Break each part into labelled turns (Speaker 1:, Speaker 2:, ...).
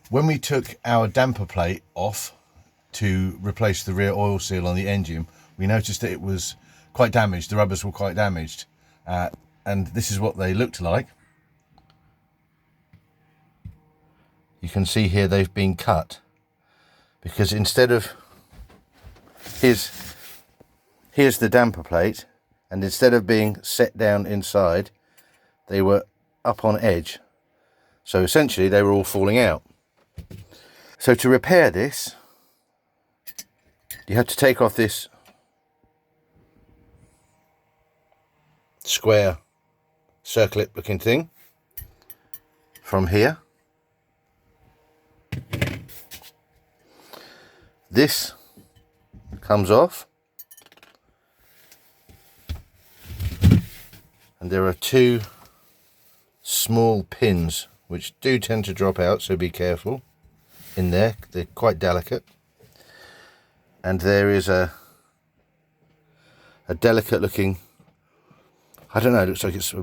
Speaker 1: When we took our damper plate off to replace the rear oil seal on the engine, we noticed that it was quite damaged. The rubbers were quite damaged, and this is what they looked like. You can see here they've been cut, because instead of here's the damper plate, and instead of being set down inside, they were up on edge. So essentially they were all falling out. So to repair this, you have to take off this square circlip looking thing from here. This comes off, and there are two small pins which do tend to drop out, so be careful in there, they're quite delicate. And there is a delicate looking, I don't know, it looks like it's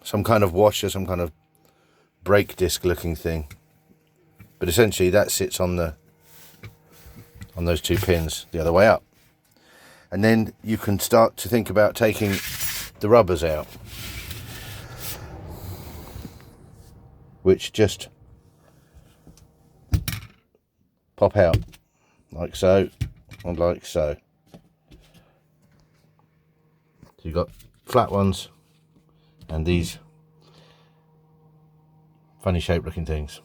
Speaker 1: some kind of washer, some kind of brake disc looking thing, but essentially that sits on those two pins the other way up. And then you can start to think about taking the rubbers out, which just pop out like so and like so. So you've got flat ones and these funny shaped looking things.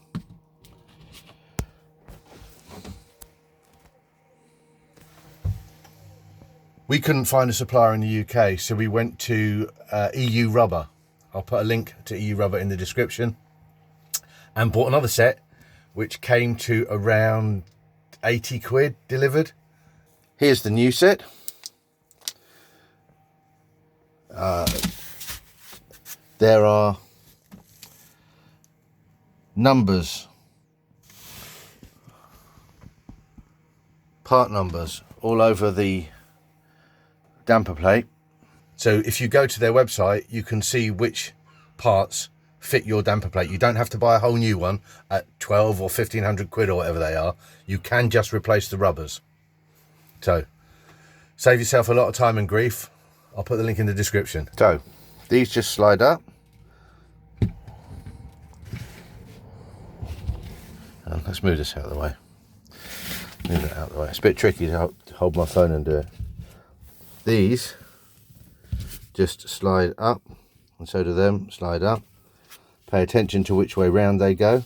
Speaker 1: We couldn't find a supplier in the UK, so we went to EU Rubber. I'll put a link to EU Rubber in the description, and bought another set which came to around 80 quid delivered. Here's the new set. There are numbers, part numbers all over the damper plate. So if you go to their website, you can see which parts fit your damper plate. You don't have to buy a whole new one at 12 or 1500 quid or whatever they are. You can just replace the rubbers. So save yourself a lot of time and grief. I'll put the link in the description. So these just slide up, and let's move this out of the way. Move it out of the way. It's a bit tricky to hold my phone and do it. These just slide up, and so do them, slide up. Pay attention to which way round they go.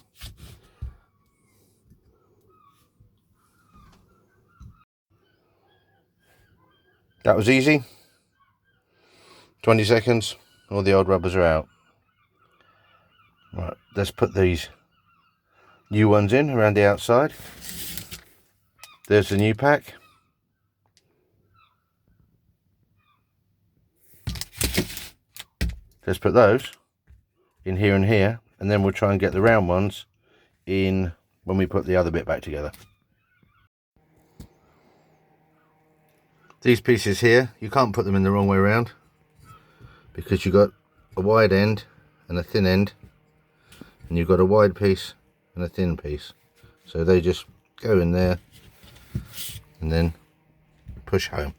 Speaker 1: That was easy. 20 seconds, all the old rubbers are out. Right, let's put these new ones in around the outside. There's the new pack. Let's put those in here and here, and then we'll try and get the round ones in when we put the other bit back together. These pieces here, you can't put them in the wrong way around, because you've got a wide end and a thin end, and you've got a wide piece and a thin piece, so they just go in there and then push home.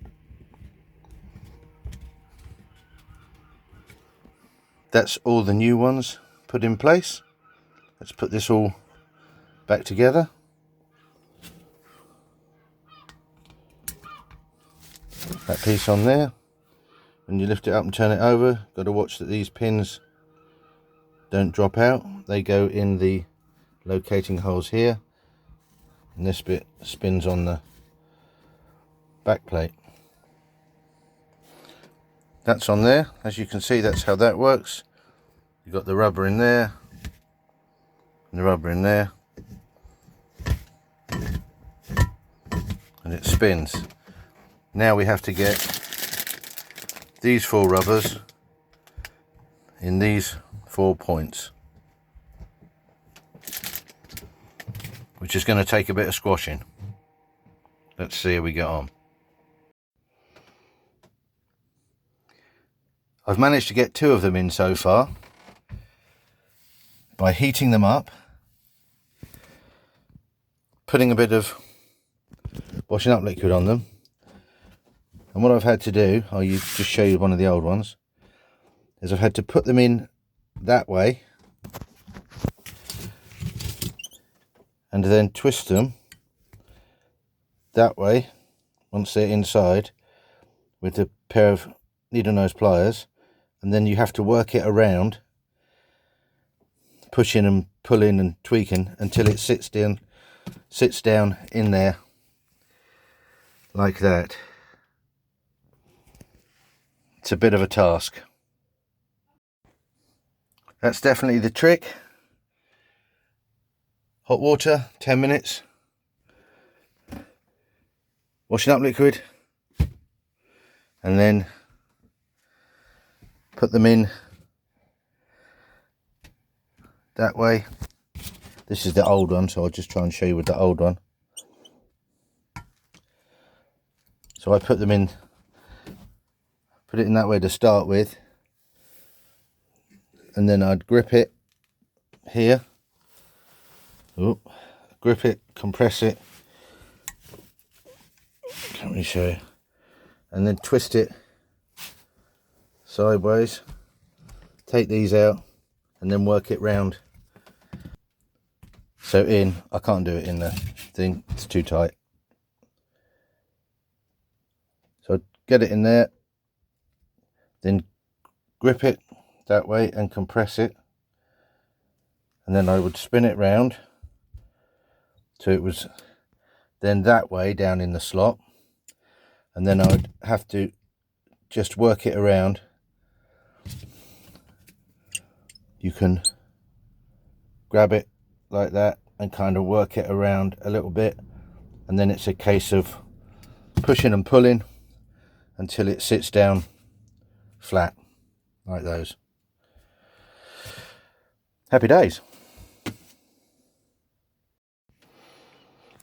Speaker 1: That's all the new ones put in place. Let's put this all back together. That piece on there. When you lift it up and turn it over, got to watch that these pins don't drop out. They go in the locating holes here, and this bit spins on the back plate. That's on there. As you can see, that's how that works. You've got the rubber in there and the rubber in there, and it spins. Now we have to get these 4 rubbers in these 4 points, which is going to take a bit of squashing. Let's see how we get on. I've managed to get 2 of them in so far by heating them up putting a bit of washing up liquid on them. And what I've had to do, I'll just show you one of the old ones, is I've had to put them in that way and then twist them that way once they're inside with a pair of needle nose pliers, and then you have to work it around, pushing and pulling and tweaking until it sits down in there like that. It's a bit of a task. That's definitely the trick. Hot water, 10 minutes. Washing up liquid. And then put them in that way. This is the old one, so I'll just try and show you with the old one. So I put them in, put it in that way to start with, and then I'd grip it here. Ooh, grip it, compress it. Can't really show you. And then twist it sideways. Take these out and then work it round. So I can't do it in the thing, it's too tight. So I'd get it in there, then grip it that way and compress it. And then I would spin it round so it was then that way down in the slot, and then I'd have to just work it around. You can grab it like that and kind of work it around a little bit, and then it's a case of pushing and pulling until it sits down flat like those. Happy days.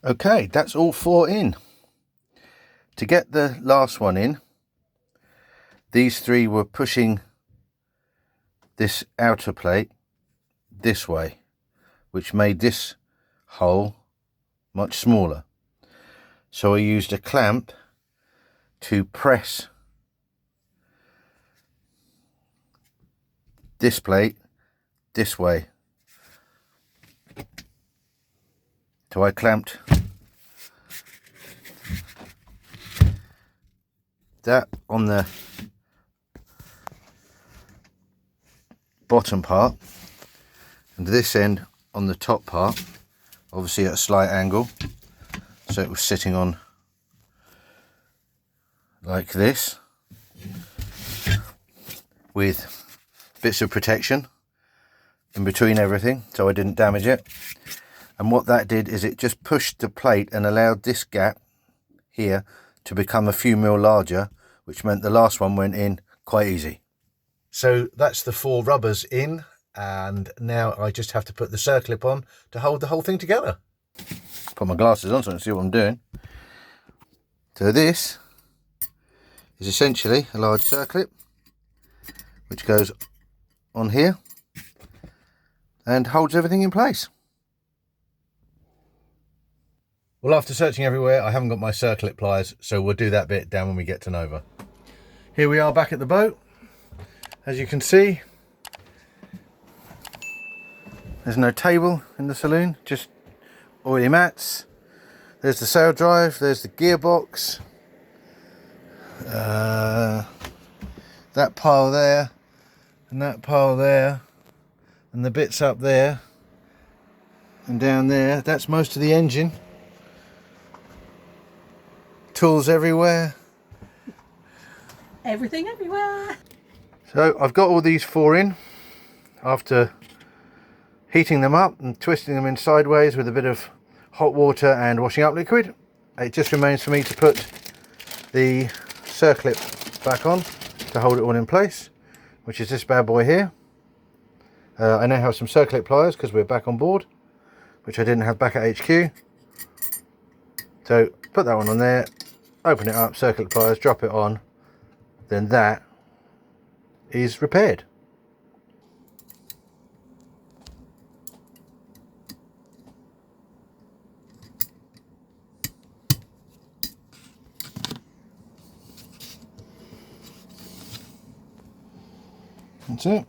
Speaker 1: Okay, that's all 4 in. To get the last one in, these 3 were pushing this outer plate this way, which made this hole much smaller. So I used a clamp to press this plate this way. So I clamped that on the bottom part and this end on the top part, obviously at a slight angle, so it was sitting on like this with bits of protection in between everything so I didn't damage it. And what that did is it just pushed the plate and allowed this gap here to become a few mil larger, which meant the last one went in quite easy. So that's the 4 rubbers in, and now I just have to put the circlip on to hold the whole thing together. Put my glasses on so I can see what I'm doing. So this is essentially a large circlip which goes on here and holds everything in place. Well, after searching everywhere, I haven't got my circlip pliers, so we'll do that bit down when we get to Nova. Here we are back at the boat. As you can see, there's no table in the saloon, just oily mats. There's the sail drive, there's the gearbox, that pile there, and that pile there, and the bits up there, and down there. That's most of the engine. Tools everywhere.
Speaker 2: Everything everywhere.
Speaker 1: So I've got all these 4 in after heating them up and twisting them in sideways with a bit of hot water and washing up liquid. It just remains for me to put the circlip back on to hold it all in place, which is this bad boy here. I now have some circlip pliers because we're back on board, which I didn't have back at HQ. So put that one on there, open it up, circlip pliers, drop it on, then that is repaired. That's it.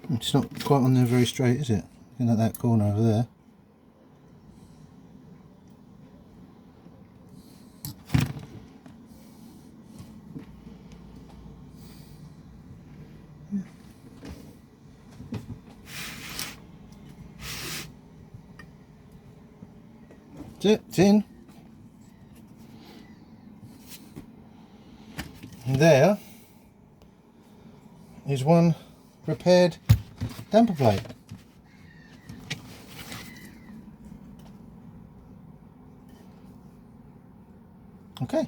Speaker 1: It's not quite on there very straight, is it? Looking at that corner over there. That's it, it's in. And there is one repaired damper plate. Okay.